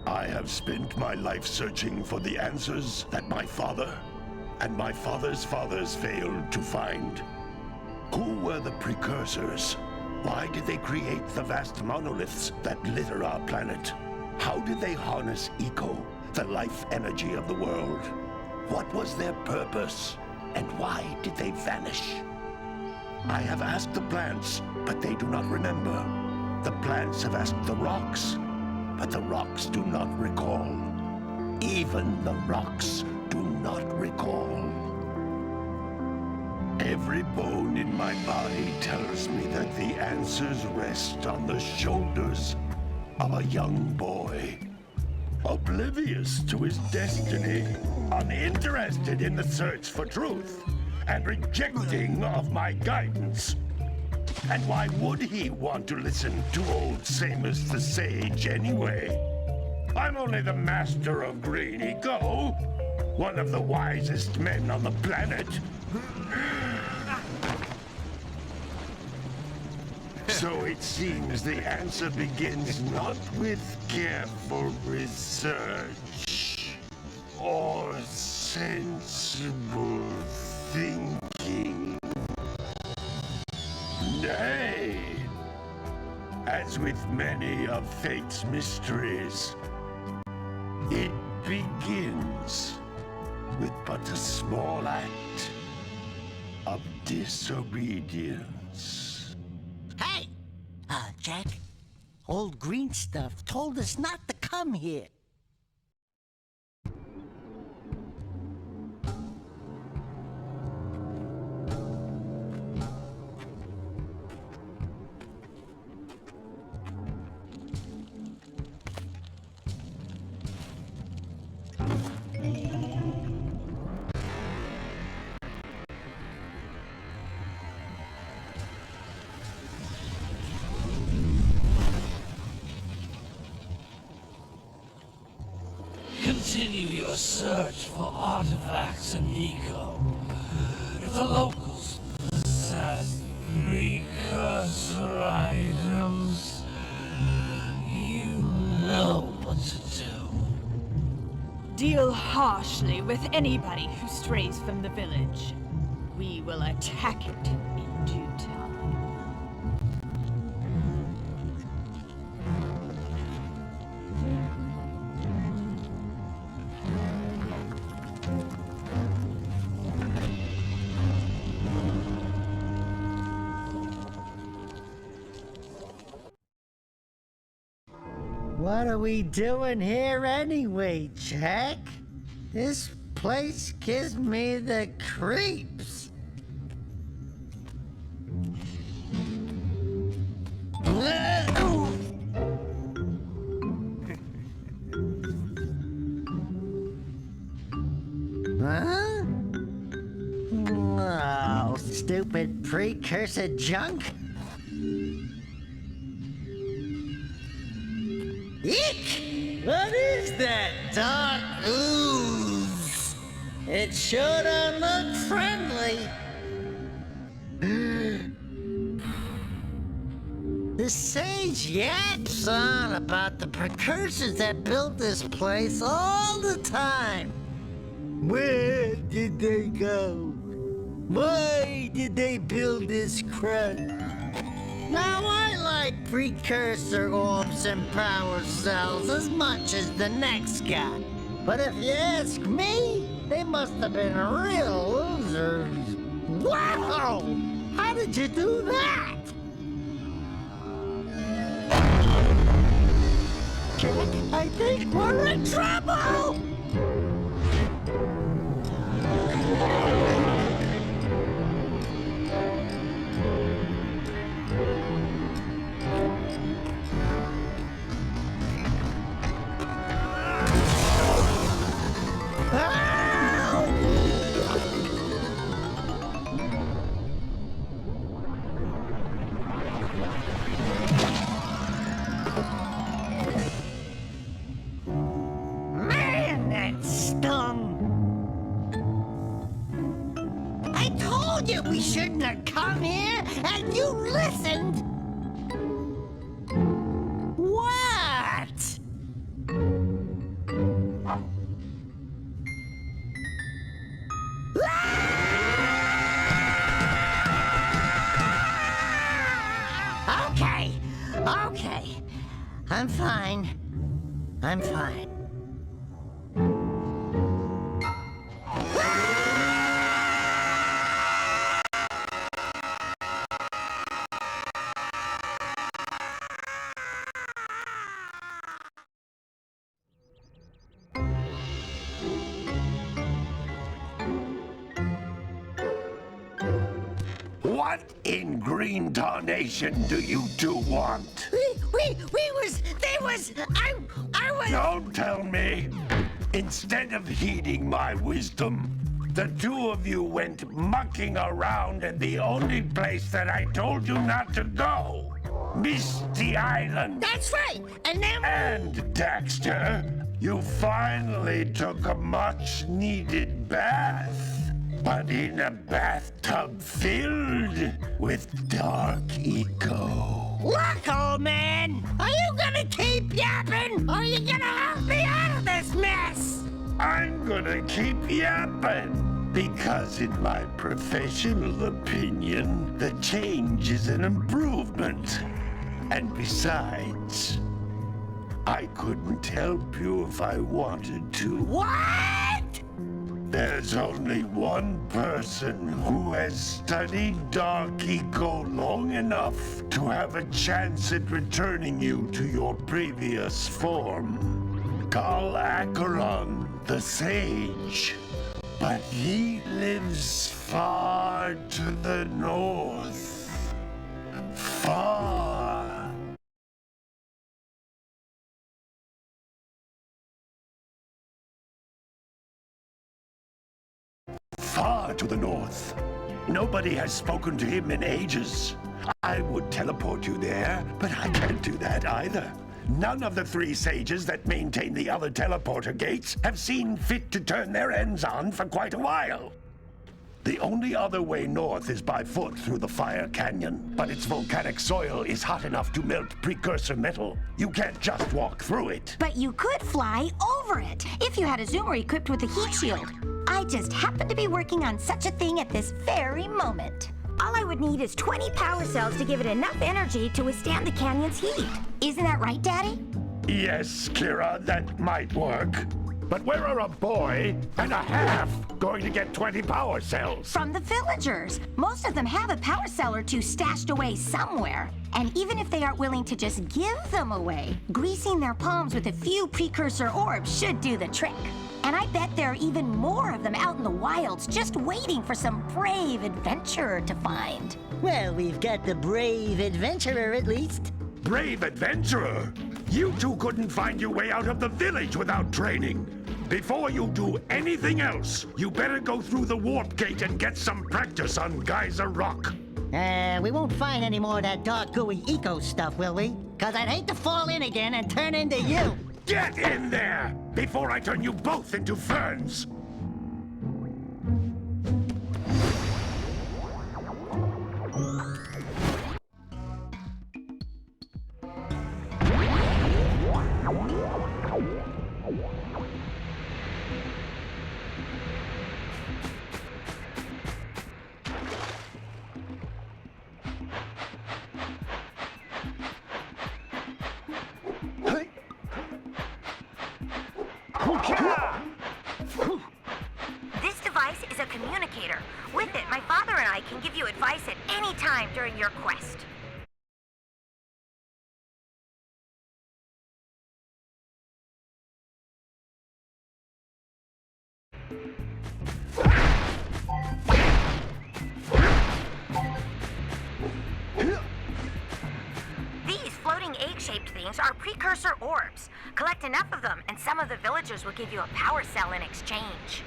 I have spent my life searching for the answers that my father and my father's fathers failed to find. Who were the Precursors? Why did they create the vast monoliths that litter our planet? How did they harness Eco, the life energy of the world? What was their purpose? And why did they vanish? I have asked the plants, but they do not remember. The plants have asked the rocks, but the rocks do not recall. Even the rocks do not recall. Every bone in my body tells me that the answers rest on the shoulders of a young boy. Oblivious to his destiny, uninterested in the search for truth, and rejecting of my guidance. And why would he want to listen to old Samus the Sage anyway? I'm only the master of Green Eco, one of the wisest men on the planet. So it seems the answer begins not with careful research or sensible thinking. Nay, as with many of fate's mysteries, it begins with but a small act of disobedience. Hey! Jack, old green stuff told us not to come here. Continue your search for artifacts in Eco. If the locals possess precursor items, you know what to do. Deal harshly with anybody who strays from the village. We will attack it in due time. What are we doing here anyway, Jack? This place gives me the creeps. Huh? Oh, stupid precursor junk. Eek! What is that dark ooze? It sure don't look friendly. The sage yaps on about the precursors that built this place all the time. Where did they go? Why did they build this crud? Now I like precursor orbs and power cells as much as the next guy. But if you ask me, they must have been real losers. Wow! How did you do that? I think we're in trouble! Man, that stung! I told you we shouldn't have come here, and you listened! What? Okay. I'm fine. I'm fine. What in green tarnation do you two want? I was... Don't tell me. Instead of heeding my wisdom, the two of you went mucking around in the only place that I told you not to go. Misty Island. That's right, and then... And Daxter, you finally took a much-needed bath. But in a bathtub filled with dark eco. Look, old man! Are you gonna keep yapping, or are you gonna help me out of this mess? I'm gonna keep yapping, because in my professional opinion, the change is an improvement. And besides, I couldn't help you if I wanted to. What? There's only one person who has studied Dark Eco long enough to have a chance at returning you to your previous form. Carl Acheron, the Sage. But he lives far to the north. Far. Far to the north. Nobody has spoken to him in ages. I would teleport you there, but I can't do that either. None of the three sages that maintain the other teleporter gates have seen fit to turn their ends on for quite a while. The only other way north is by foot through the Fire Canyon, but its volcanic soil is hot enough to melt precursor metal. You can't just walk through it. But you could fly over it if you had a zoomer equipped with a heat shield. I just happen to be working on such a thing at this very moment. All I would need is 20 power cells to give it enough energy to withstand the canyon's heat. Isn't that right, Daddy? Yes, Kira, that might work. But where are a boy and a half going to get 20 power cells? From the villagers. Most of them have a power cell or two stashed away somewhere. And even if they aren't willing to just give them away, greasing their palms with a few precursor orbs should do the trick. And I bet there are even more of them out in the wilds just waiting for some brave adventurer to find. Well, we've got the brave adventurer at least. Brave adventurer? You two couldn't find your way out of the village without training. Before you do anything else, you better go through the warp gate and get some practice on Geyser Rock. We won't find any more of that dark gooey eco stuff, will we? Cause I'd hate to fall in again and turn into you. Get in there before I turn you both into ferns. This device is a communicator. With it, my father and I can give you advice at any time during your quest. These floating egg-shaped things are precursor orbs. Collect enough of them, and some of the villagers will give you a power cell in exchange.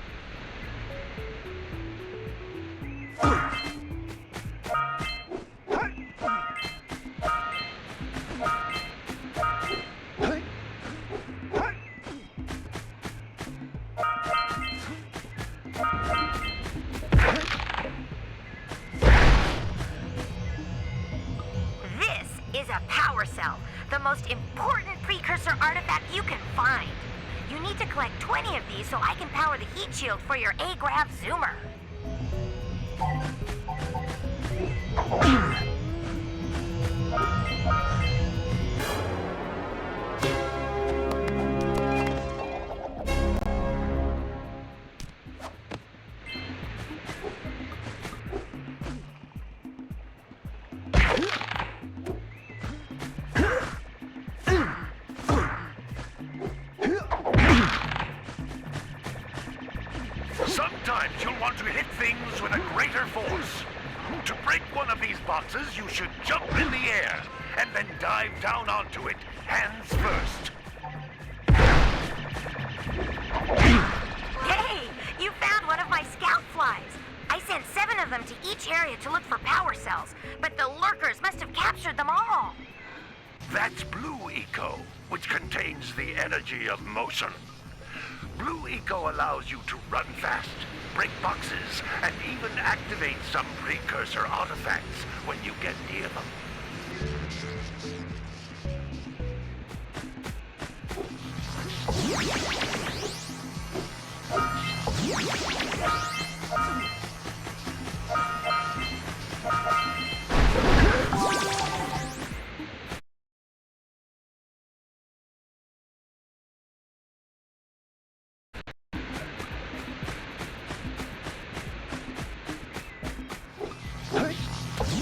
This is a power cell, the most important precursor artifact you can find. You need to collect 20 of these so I can power the heat shield for your A-Grav zoomer. Sometimes you'll want to hit things with a greater force. To break one of these boxes, you should jump in the air and then dive down onto it, hands first. Hey, you found one of my scout flies. I sent 7 of them to each area to look for power cells, but the lurkers must have captured them all. That's Blue Eco, which contains the energy of motion. Blue Eco allows you to run fast, break boxes, and even activate some precursor artifacts when you get near them.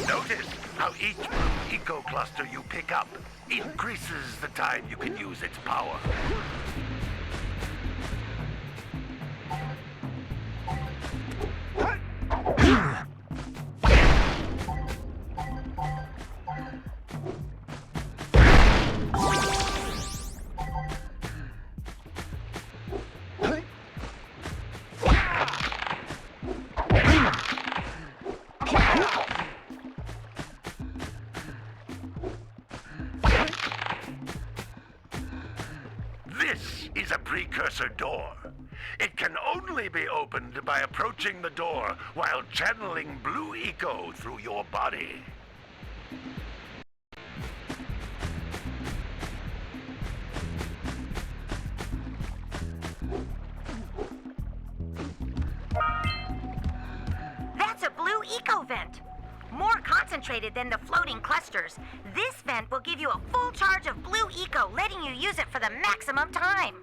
Notice how each Blue Eco cluster you pick up increases the time you can use its power. This is a precursor door. It can only be opened by approaching the door while channeling Blue Eco through your body. That's a Blue Eco vent. More concentrated than the floating clusters. This vent will give you a full charge of Blue Eco, letting you use it for the maximum time.